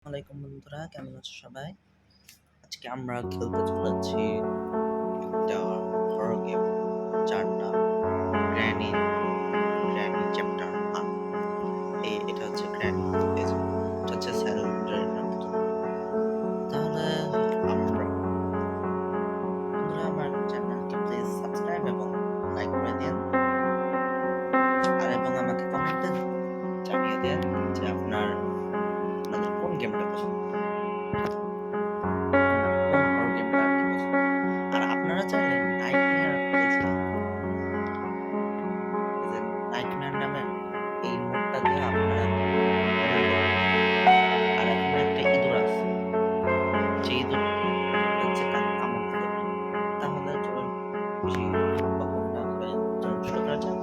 আসসালামাইকুম বন্ধুরা, কেমন আছো সবাই? আজকে আমরা খেলতে চলেছি একটা হরর গেম যার নাম গ্র্যানি গ্র্যানি চ্যাপ্টার 1। এটা হচ্ছে গ্র্যানি, এটা হচ্ছে স্যালেন্ডারের মতো। তাহলে আমরা বন্ধুরা আমার চ্যানেলটি প্লিজ সাবস্ক্রাইব এবং লাইক করে দিন, আর এবং আমাকে কমেন্টে জানিয়ে দেন যে আপনাদের কোন গেমটা পছন্দ, কোন হরর গেমটা আর কি পছন্দ। আর আপনারা চাইলে নাইটমেয়ার নাইটমেয়ার নামে এই মোডটা দিয়ে আপনারা আর এখানে একটা ইঁদুর আছে, যে ইঁদুর হচ্ছে তার কামড় দিতে পারে। তাহলে চলুন বেশি বকবক না করে চলুন শুরু করা যাক।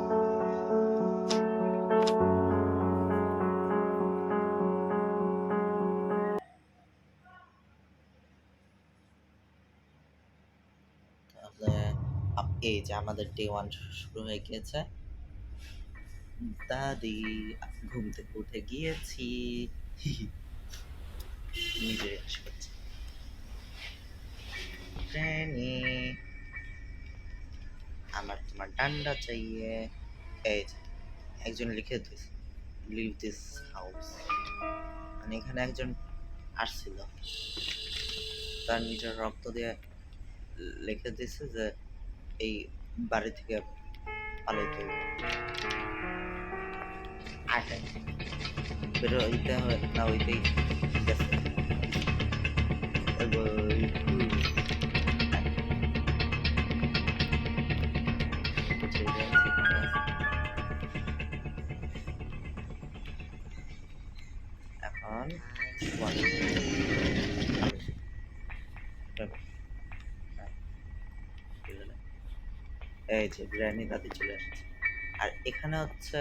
তাহলে এই যে আমাদের ডে 1 শুরু হয়ে গিয়েছে। দাদি ঘুম থেকে উঠে গিয়েছি, নিজে হাসি পাচ্ছে। গ্র্যানি আমার তোমার ডান্ডা চাইয়ে। এই যে একজন লিখে দিয়েছে লিভ দিস হাউস, মানে এখানে একজন আসছিল, তার নিজের রক্ত দিয়ে লিখে দিয়েছে যে এই বাড়ি থেকে পালাইতে হবে। আটে বেরো হইতে হবে না, হইতেই গেছে। এখন এই যে গ্র্যানি দাদি চলে আসছে, আর এখানে হচ্ছে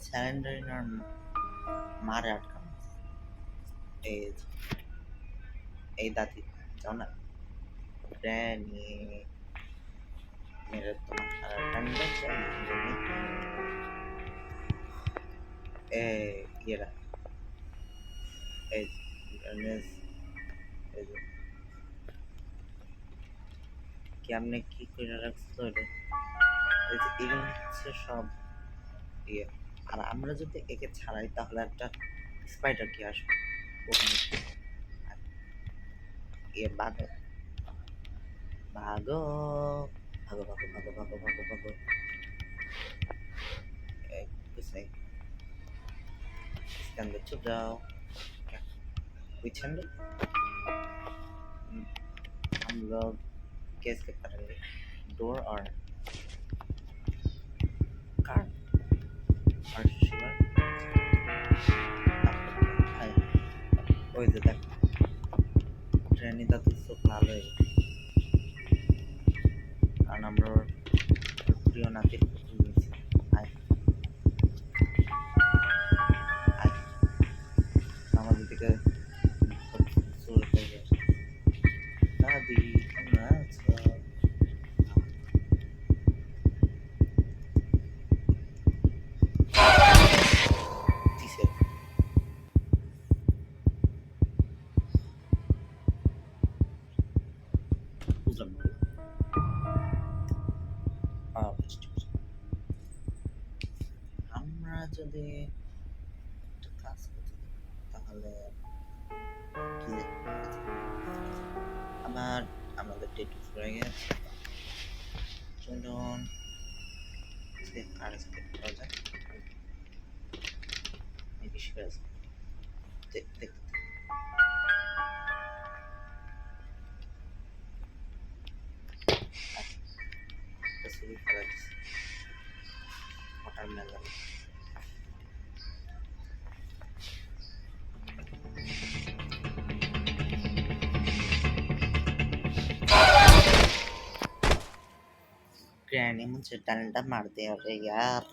স্যালেন্ডারিনার মারে আটকানো আছে। এই যে এই দাদি যাও না, গ্র্যানি মেরে তোমার ঠান্ডা চাই। ইয়েরা এই এই যে কেমনে কি করে রাখছিল এটা, এই যে এগুলো হচ্ছে সব ইয়ে। আর আমরা যদি একে ছাড়াই তাহলে একটা স্পাইডার কি আসবে ওখানে। ইয়ে ভাগো ভাগো ভাগো ভাগো ভাগো ভাগো ভাগো ভাগো। कुछ नहीं, इसके अंदर छुप जाओ। क्या कोई छंद, हम लोग कैसे करेंगे डोर और कार और शिवर। ওই যে দেখ ট্রেনিটা তো খুব ভালোই, কারণ আমরা ওর প্রিয় নাতির পুতুল নিয়েছি। আয় আয় আমাদের দিকে শুরু হয়ে গেছে। দাদি কেমন আছো? দিছে বুঝলাম না। আমরা যদি একটা কাজ করতে তাহলে কি আবার আমাদের ডেট হয়ে গেছে। চলুন আর এক্সপেক্ট করা যায় দেখতে ছবি ফেলা দিচ্ছে ওয়াটারমেলন। ग्रैनी मुझे डंडा मार दे, अरे यार।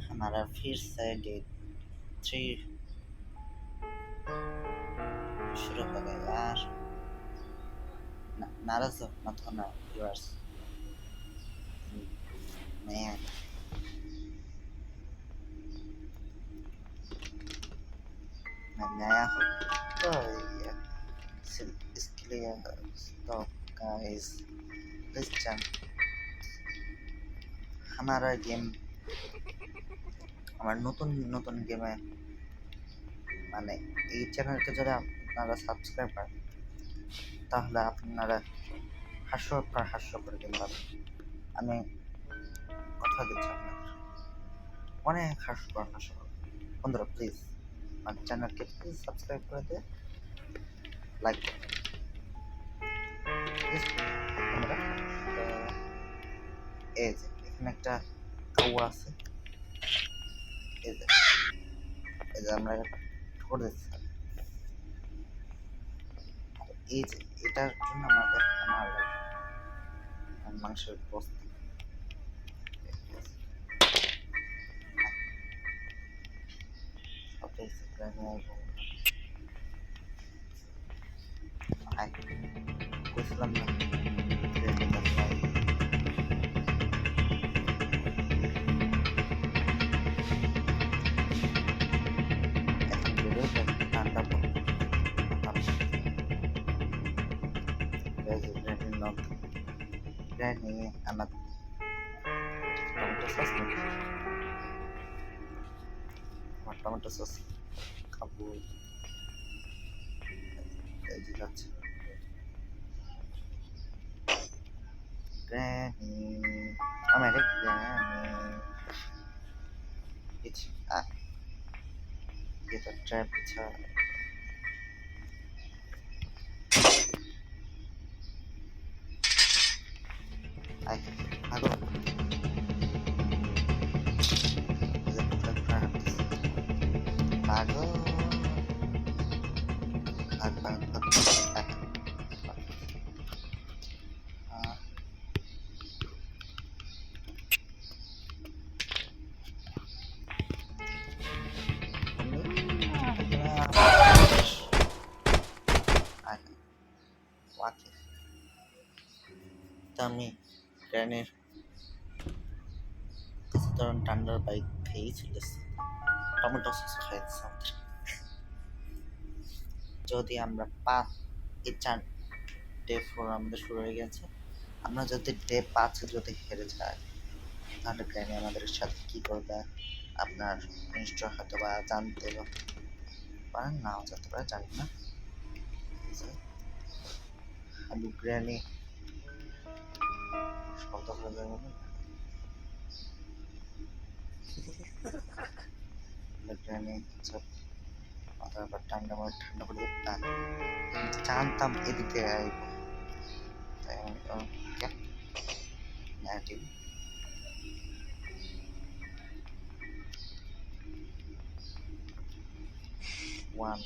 हमारा फिर से डे 3 शुरू हो गया यार। ना Naruto, not Honor, yours. Man, Naya Hotoya. Is clear. Stop, guys. Please jump. हमारा गेम আমার নতুন নতুন গেমে মানে এই চ্যানেলটা যদি আপনারা সাবস্ক্রাইব করেন তাহলে আপনারা হাস্যকর গেম পাবেন। আমি কথা দিচ্ছি আপনাদের অনেক হাস্যকর বন্ধুরা, প্লিজ আমার চ্যানেলকে প্লিজ সাবস্ক্রাইব করে দিয়ে লাইক করবেন প্লিজ বন্ধুরা। এই যে এখানে একটা কাউয়া আছে, এই যে আমরা ঠোঁট দিচ্ছি। এই যে এটার জন্য আমার মাংসের বস্তা কইছিলাম না ঠান্ডা Granny anak tomato sauce naকি আমার টমেটো সস খাবো এই যে যাচ্ছে Granny আমার Granny it's এটা ট্র্যাপ ছা আই আগো আগো আমি গ্র্যানির ধরুন ঠান্ডার বাইক খেয়েই চলেছি, টমেটো সস খাইছি আমাদের। যদি আমরা এই 4 ডে 4 আমাদের শুরু হয়ে গেছে, আমরা যদি ডে 5 যদি হেরে যাই তাহলে গ্র্যানি আমাদের সাথে কি করবে আপনার নিশ্চয় হয়তো বা জানতে পারেন, নাও জানতে পারে, জানি না। আমি গ্র্যানি শব্দ করে যাবো গ্র্যানি মাথার ব্যাপার ঠান্ডা করে জানতাম এদিকে আইব, তাই আমি one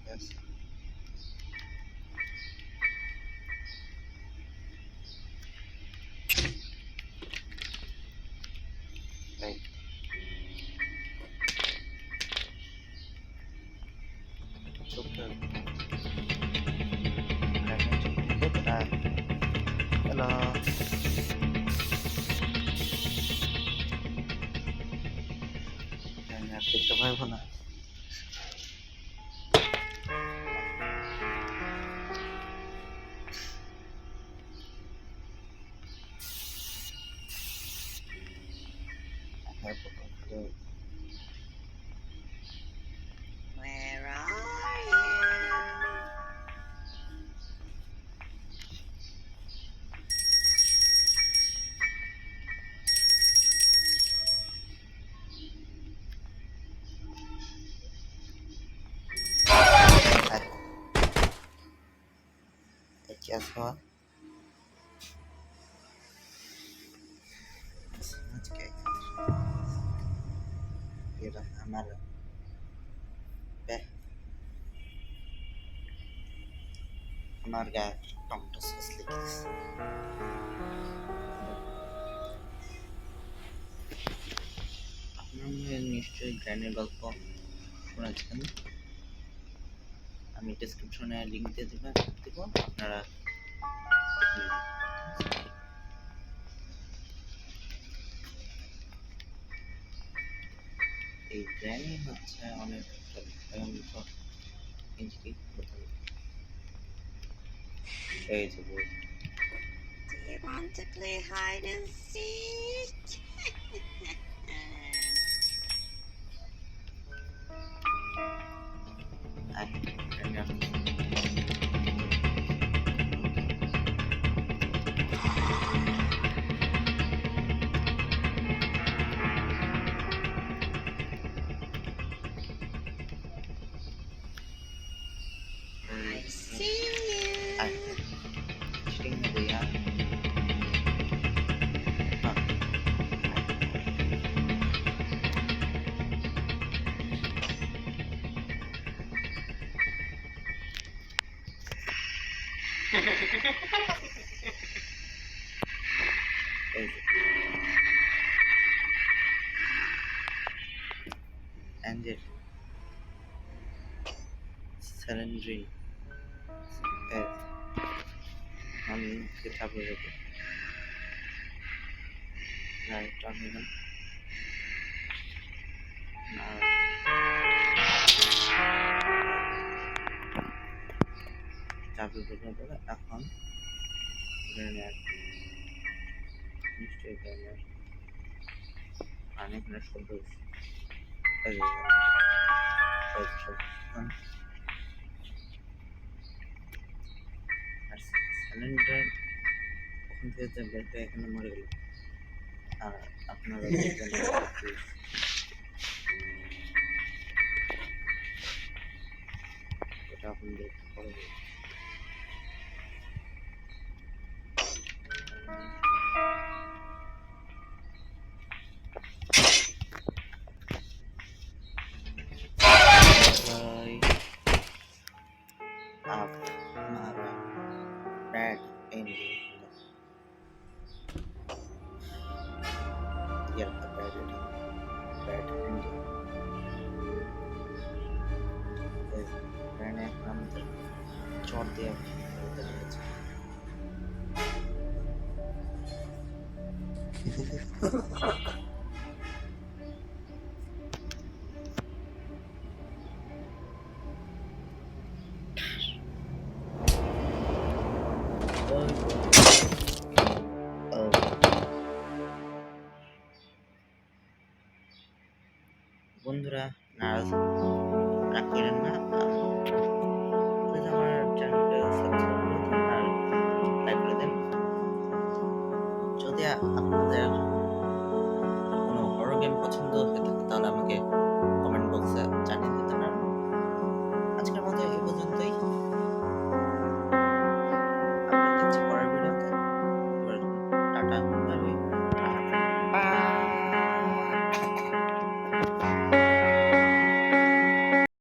yes right super hello দেখতে পারবো না Where are you? Guess what? Let's get এটা আমার আমার গায়ে টমেটো সস লিখেছি। আপনারা নিশ্চয়ই গ্র্যানির গল্প শুনেছেন। আমি ডেসক্রিপশনে লিংক দিয়ে দেব, আপনারা দেখে নেবেন। এই গ্র্যানি হচ্ছে অনেক ভয়ঙ্কর জিনিস। এই যে বই, Do you want to play hide and seek? Granny আসছে। I see you. চিটিং না দিয়া এই যে অ্যাঞ্জেল স্যালেন্ড্রি আমি চাপে যাবো রাইট আমি চাপে পরে এখন গ্রেনেড নিশ্চয়ই গ্রেনেড অনেক শব্দ হচ্ছে। আর সিলিন্ডার ওখান থেকে যে বের হয়ে এখানে মরে গেল। আর আপনারা এটা আপনাদের করবে। আপনারা bad ending bad ending. Brand আমাদের চট দিয়ে ফেলতে লেগেছে। বন্ধুরা নারাজ রাগ করেন না, প্লিজ আমার চ্যানেলটা সাবস্ক্রাইব করে দিন আর লাইক করে দেন। যদি আপনাদের কোনো হরর গেম পছন্দ হয়ে থাকে তাহলে আমাকে কমেন্ট বক্সে জানিয়ে দিতে পারেন। আজকের মতো এই পর্যন্তই। আপনারা দেখছি পরের ভিডিওতে। Tata, bye bye.